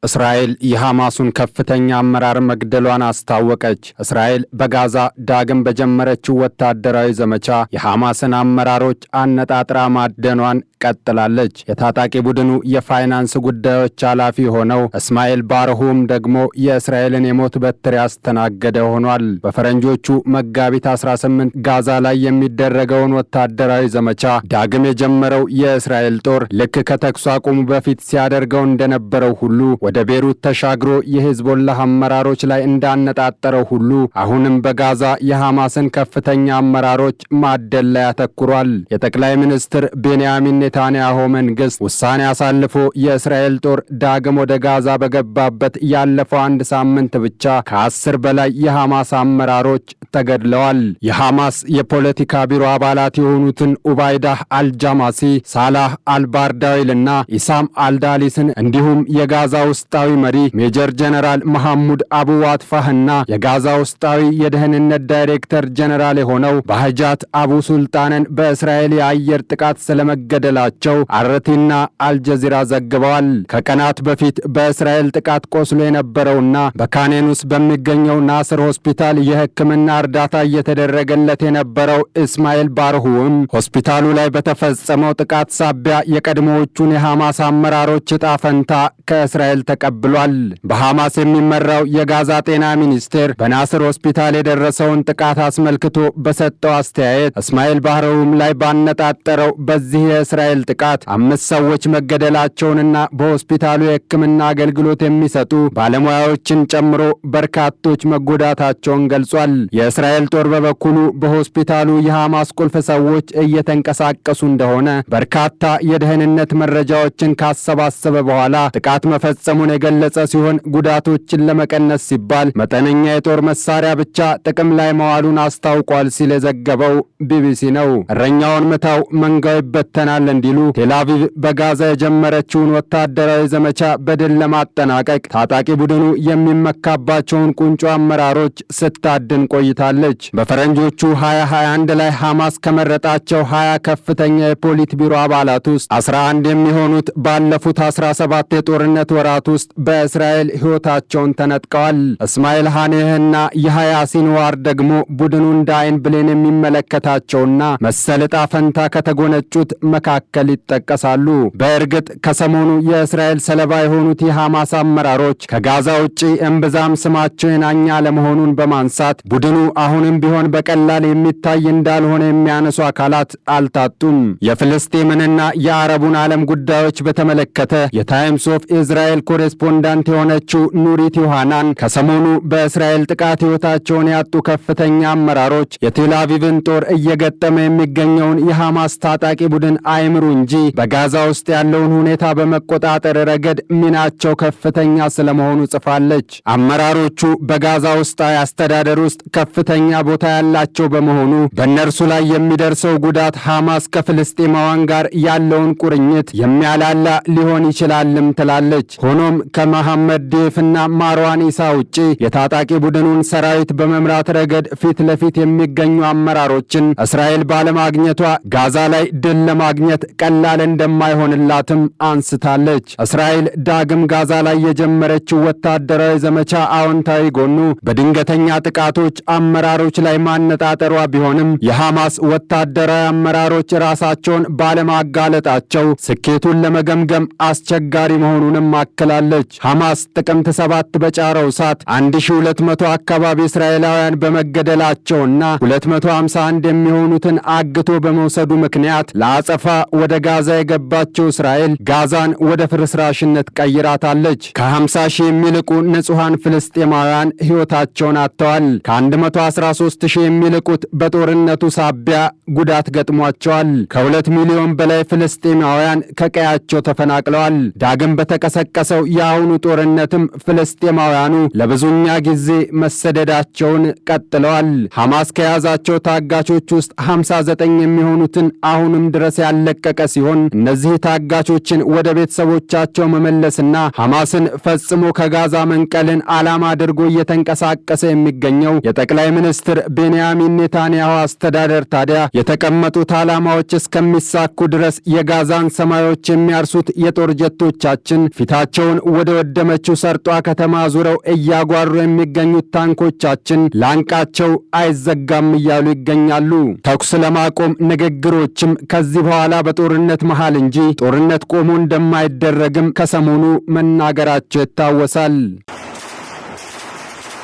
እስራኤል የሐማሱን ከፍተኛ አመራር መግደሏን አስታወቀች። እስራኤል በጋዛ ዳግም በጀመረችው ወታደራዊ ዘመቻ የሐማስን አመራሮች አነጣጥራ ማደኗን ቀጥላለች። የታጣቂ ቡድኑ የፋይናንስ ጉዳዮች ኃላፊ ሆነው እስማኤል ባርሁም ደግሞ የእስራኤልን የሞት በትር ያስተናገደ ሆኗል። በፈረንጆቹ መጋቢት 18 ጋዛ ላይ የሚደረገውን ወታደራዊ ዘመቻ ዳግም የጀመረው የእስራኤል ጦር ልክ ከተኩስ አቁሙ በፊት ሲያደርገው እንደነበረው ሁሉ ወደ ቤሩት ተሻግሮ የሂዝቦላህ አመራሮች ላይ እንዳነጣጠረው ሁሉ አሁንም በጋዛ የሐማስን ከፍተኛ አመራሮች ማደል ላይ ያተኩሯል። የጠቅላይ ሚኒስትር ቤንያሚን ኔታንያሁ መንግስት ውሳኔ አሳልፎ የእስራኤል ጦር ዳግም ወደ ጋዛ በገባበት ያለፈው አንድ ሳምንት ብቻ ከ10 በላይ የሐማስ አመራሮች ተገድለዋል። የሐማስ የፖለቲካ ቢሮ አባላት የሆኑትን ኡባይዳህ አልጃማሲ፣ ሳላህ አልባርዳዊልና ኢሳም አልዳሊስን እንዲሁም የጋዛ ውስጣዊ መሪ ሜጀር ጀነራል መሐሙድ አቡ ዋትፋህና የጋዛ ውስጣዊ የደህንነት ዳይሬክተር ጀነራል የሆነው ባህጃት አቡ ሱልጣንን በእስራኤል የአየር ጥቃት ስለመገደላቸው አርቲና አልጀዚራ ዘግበዋል። ከቀናት በፊት በእስራኤል ጥቃት ቆስሎ የነበረውና በካኔኑስ በሚገኘው ናስር ሆስፒታል የሕክምና እርዳታ እየተደረገለት የነበረው እስማኤል ባርሁም ሆስፒታሉ ላይ በተፈጸመው ጥቃት ሳቢያ የቀድሞዎቹን የሐማስ አመራሮች ዕጣ ፈንታ ከእስራኤል ተቀብሏል። በሐማስ የሚመራው የጋዛ ጤና ሚኒስቴር በናስር ሆስፒታል የደረሰውን ጥቃት አስመልክቶ በሰጠው አስተያየት እስማኤል ባርሁም ላይ ባነጣጠረው በዚህ የእስራኤል ጥቃት 5 ሰዎች መገደላቸውንና በሆስፒታሉ የሕክምና አገልግሎት የሚሰጡ ባለሙያዎችን ጨምሮ በርካቶች መጎዳታቸውን ገልጿል። የእስራኤል ጦር በበኩሉ በሆስፒታሉ የሐማስ ቁልፍ ሰዎች እየተንቀሳቀሱ እንደሆነ በርካታ የደህንነት መረጃዎችን ካሰባሰበ በኋላ ጥቃት መፈጸሙን የገለጸ ሲሆን ጉዳቶችን ለመቀነስ ሲባል መጠነኛ የጦር መሳሪያ ብቻ ጥቅም ላይ መዋሉን አስታውቋል ሲል የዘገበው ቢቢሲ ነው። እረኛውን ምታው መንጋው ይበተናል እንዲሉ ቴልአቪቭ በጋዛ የጀመረችውን ወታደራዊ ዘመቻ በድል ለማጠናቀቅ ታጣቂ ቡድኑ የሚመካባቸውን ቁንጮ አመራሮች ስታድን ቆይታለች። በፈረንጆቹ 2021 ላይ ሐማስ ከመረጣቸው 20 ከፍተኛ የፖሊት ቢሮ አባላት ውስጥ 11 የሚሆኑት ባለፉት 17 የጦርነት ወራት ውስጥ በእስራኤል ሕይወታቸውን ተነጥቀዋል። እስማኤል ሃኔህና የሐያ ሲንዋር ደግሞ ቡድኑ እንደ አይን ብሌን የሚመለከታቸውና መሰል ዕጣ ፈንታ ከተጎነጩት መካከል ይጠቀሳሉ። በእርግጥ ከሰሞኑ የእስራኤል ሰለባ የሆኑት የሐማስ አመራሮች ከጋዛ ውጪ እምብዛም ስማቸው የናኛ ለመሆኑን በማንሳት ቡድኑ አሁንም ቢሆን በቀላል የሚታይ እንዳልሆነ የሚያነሱ አካላት አልታጡም። የፍልስጤምንና የአረቡን ዓለም ጉዳዮች በተመለከተ የታይምስ ኦፍ ኢዝራኤል ኮሬስፖንዳንት የሆነችው ኑሪት ዮሐናን ከሰሞኑ በእስራኤል ጥቃት ሕይወታቸውን ያጡ ከፍተኛ አመራሮች የቴልአቪቭን ጦር እየገጠመ የሚገኘውን የሐማስ ታጣቂ ቡድን አይምሩ እንጂ በጋዛ ውስጥ ያለውን ሁኔታ በመቆጣጠር ረገድ ሚናቸው ከፍተኛ ስለመሆኑ ጽፋለች። አመራሮቹ በጋዛ ውስጣዊ አስተዳደር ውስጥ ከፍተኛ ቦታ ያላቸው በመሆኑ በእነርሱ ላይ የሚደርሰው ጉዳት ሐማስ ከፍልስጤማውያን ጋር ያለውን ቁርኝት የሚያላላ ሊሆን ይችላልም ትላለች። ሆኖም ከመሐመድ ዴፍና ማርዋን ኢሳ ውጪ የታጣቂ ቡድኑን ሰራዊት በመምራት ረገድ ፊት ለፊት የሚገኙ አመራሮችን እስራኤል ባለማግኘቷ ጋዛ ላይ ድል ለማግኘት ቀላል እንደማይሆንላትም አንስታለች። እስራኤል ዳግም ጋዛ ላይ የጀመረችው ወታደራዊ ዘመቻ አዎንታዊ ጎኑ በድንገተኛ ጥቃቶች አመራሮች ላይ ማነጣጠሯ ቢሆንም የሐማስ ወታደራዊ አመራሮች ራሳቸውን ባለማጋለጣቸው ስኬቱን ለመገምገም አስቸጋሪ መሆኑንም አክላለች። ሐማስ ጥቅምት 7 በጫረው እሳት 1200 አካባቢ እስራኤላውያን በመገደላቸውና 251 የሚሆኑትን አግቶ በመውሰዱ ምክንያት ለአጸፋ ወደ ጋዛ የገባቸው እስራኤል ጋዛን ወደ ፍርስራሽነት ቀይራታለች። ከ50 ሺህ የሚልቁ ንጹሐን ፍልስጤማውያን ሕይወታቸውን አጥተዋል። ከ113 ሺህ የሚልቁት በጦርነቱ ሳቢያ ጉዳት ገጥሟቸዋል። ከ2 ሚሊዮን በላይ ፍልስጤማውያን ከቀያቸው ተፈናቅለዋል። ዳግም በተቀሰቀሰው የአሁኑ ጦርነትም ፍልስጤማውያኑ ለብዙኛ ጊዜ መሰደዳቸውን ቀጥለዋል። ሐማስ ከያዛቸው ታጋቾች ውስጥ 59 የሚሆኑትን አሁንም ድረስ ያለቀ የለቀቀ ሲሆን እነዚህ ታጋቾችን ወደ ቤተሰቦቻቸው መመለስና ሐማስን ፈጽሞ ከጋዛ መንቀልን ዓላማ አድርጎ እየተንቀሳቀሰ የሚገኘው የጠቅላይ ሚኒስትር ቤንያሚን ኔታንያሁ አስተዳደር ታዲያ የተቀመጡት ዓላማዎች እስከሚሳኩ ድረስ የጋዛን ሰማዮች የሚያርሱት የጦር ጀቶቻችን ፊታቸውን ወደ ወደመችው ሰርጧ ከተማ ዙረው እያጓሩ የሚገኙት ታንኮቻችን ላንቃቸው አይዘጋም እያሉ ይገኛሉ። ተኩስ ለማቆም ንግግሮችም ከዚህ በኋላ በጦርነት መሃል እንጂ ጦርነት ቆሞ እንደማይደረግም ከሰሞኑ መናገራቸው ይታወሳል።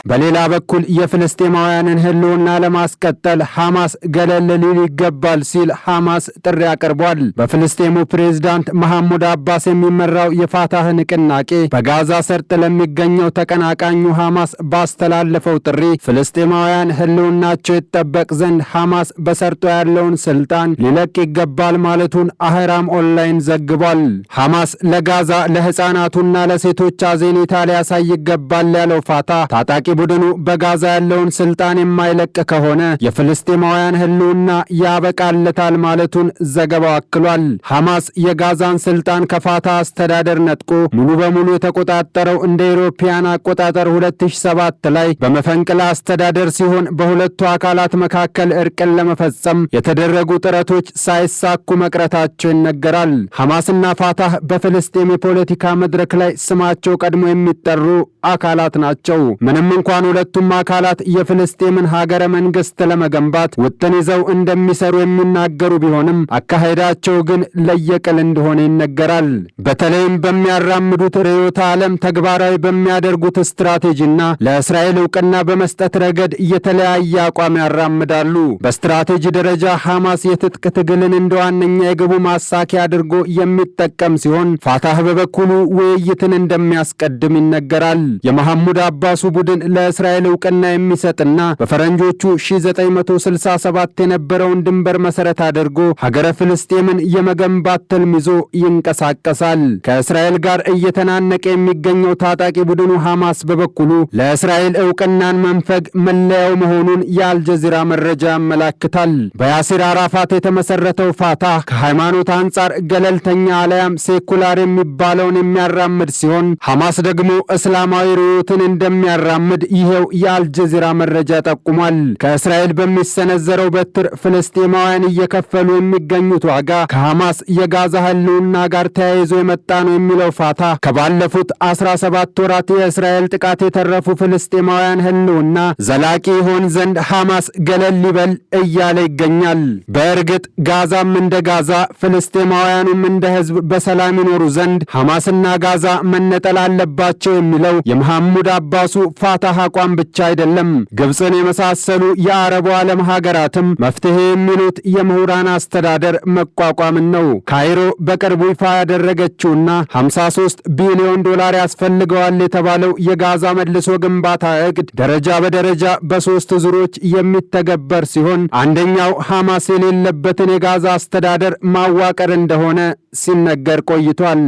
በሌላ በኩል የፍልስጤማውያንን ህልውና ለማስቀጠል ሐማስ ገለል ሊል ይገባል ሲል ሐማስ ጥሪ አቅርቧል። በፍልስጤሙ ፕሬዝዳንት መሐሙድ አባስ የሚመራው የፋታህ ንቅናቄ በጋዛ ሰርጥ ለሚገኘው ተቀናቃኙ ሐማስ ባስተላለፈው ጥሪ ፍልስጤማውያን ህልውናቸው ይጠበቅ ዘንድ ሐማስ በሰርጦ ያለውን ስልጣን ሊለቅ ይገባል ማለቱን አህራም ኦንላይን ዘግቧል። ሐማስ ለጋዛ ለህፃናቱና ለሴቶች አዘኔታ ሊያሳይ ይገባል ያለው ፋታህ ታጣቂ ቡድኑ በጋዛ ያለውን ስልጣን የማይለቅ ከሆነ የፍልስጤማውያን ህልውና ያበቃለታል ማለቱን ዘገባው አክሏል። ሐማስ የጋዛን ስልጣን ከፋታህ አስተዳደር ነጥቆ ሙሉ በሙሉ የተቆጣጠረው እንደ አውሮፓውያን አቆጣጠር 2007 ላይ በመፈንቅለ አስተዳደር ሲሆን በሁለቱ አካላት መካከል እርቅን ለመፈጸም የተደረጉ ጥረቶች ሳይሳኩ መቅረታቸው ይነገራል። ሐማስና ፋታህ በፍልስጤም የፖለቲካ መድረክ ላይ ስማቸው ቀድሞ የሚጠሩ አካላት ናቸው። ምንም እንኳን ሁለቱም አካላት የፍልስጤምን ሀገረ መንግስት ለመገንባት ውጥን ይዘው እንደሚሰሩ የሚናገሩ ቢሆንም አካሄዳቸው ግን ለየቅል እንደሆነ ይነገራል። በተለይም በሚያራምዱት ርዕዮተ ዓለም ተግባራዊ በሚያደርጉት ስትራቴጂና ለእስራኤል ዕውቅና በመስጠት ረገድ የተለያየ አቋም ያራምዳሉ። በስትራቴጂ ደረጃ ሐማስ የትጥቅ ትግልን እንደ ዋነኛ የግቡ ማሳኪያ አድርጎ የሚጠቀም ሲሆን ፋታህ በበኩሉ ውይይትን እንደሚያስቀድም ይነገራል። የመሐሙድ አባሱ ቡድን ለእስራኤል ዕውቅና የሚሰጥና በፈረንጆቹ 1967 የነበረውን ድንበር መሰረት አድርጎ ሀገረ ፍልስጤምን የመገንባት ትልም ይዞ ይንቀሳቀሳል። ከእስራኤል ጋር እየተናነቀ የሚገኘው ታጣቂ ቡድኑ ሐማስ በበኩሉ ለእስራኤል ዕውቅናን መንፈግ መለያው መሆኑን የአልጀዚራ መረጃ ያመላክታል። በያሲር አራፋት የተመሰረተው ፋታህ ከሃይማኖት አንጻር ገለልተኛ አለያም ሴኩላር የሚባለውን የሚያራምድ ሲሆን ሐማስ ደግሞ እስላማዊ ርዕዮትን እንደሚያራምድ ይሄው የአልጀዚራ መረጃ ጠቁሟል። ከእስራኤል በሚሰነዘረው በትር ፍልስጤማውያን እየከፈሉ የሚገኙት ዋጋ ከሐማስ የጋዛ ህልውና ጋር ተያይዞ የመጣ ነው የሚለው ፋታህ ከባለፉት 17 ወራት የእስራኤል ጥቃት የተረፉ ፍልስጤማውያን ህልውና ዘላቂ ይሆን ዘንድ ሐማስ ገለል ሊበል እያለ ይገኛል። በእርግጥ ጋዛም እንደ ጋዛ ፍልስጤማውያኑም እንደ ህዝብ በሰላም ይኖሩ ዘንድ ሐማስና ጋዛ መነጠል አለባቸው የሚለው የመሐሙድ አባሱ ፋታህ አቋም ብቻ አይደለም። ግብፅን የመሳሰሉ የአረቡ ዓለም ሀገራትም መፍትሄ የሚሉት የምሁራን አስተዳደር መቋቋምን ነው። ካይሮ በቅርቡ ይፋ ያደረገችውና 53 ቢሊዮን ዶላር ያስፈልገዋል የተባለው የጋዛ መልሶ ግንባታ እቅድ ደረጃ በደረጃ በ3 ዙሮች የሚተገበር ሲሆን አንደኛው ሐማስ የሌለበትን የጋዛ አስተዳደር ማዋቀር እንደሆነ ሲነገር ቆይቷል።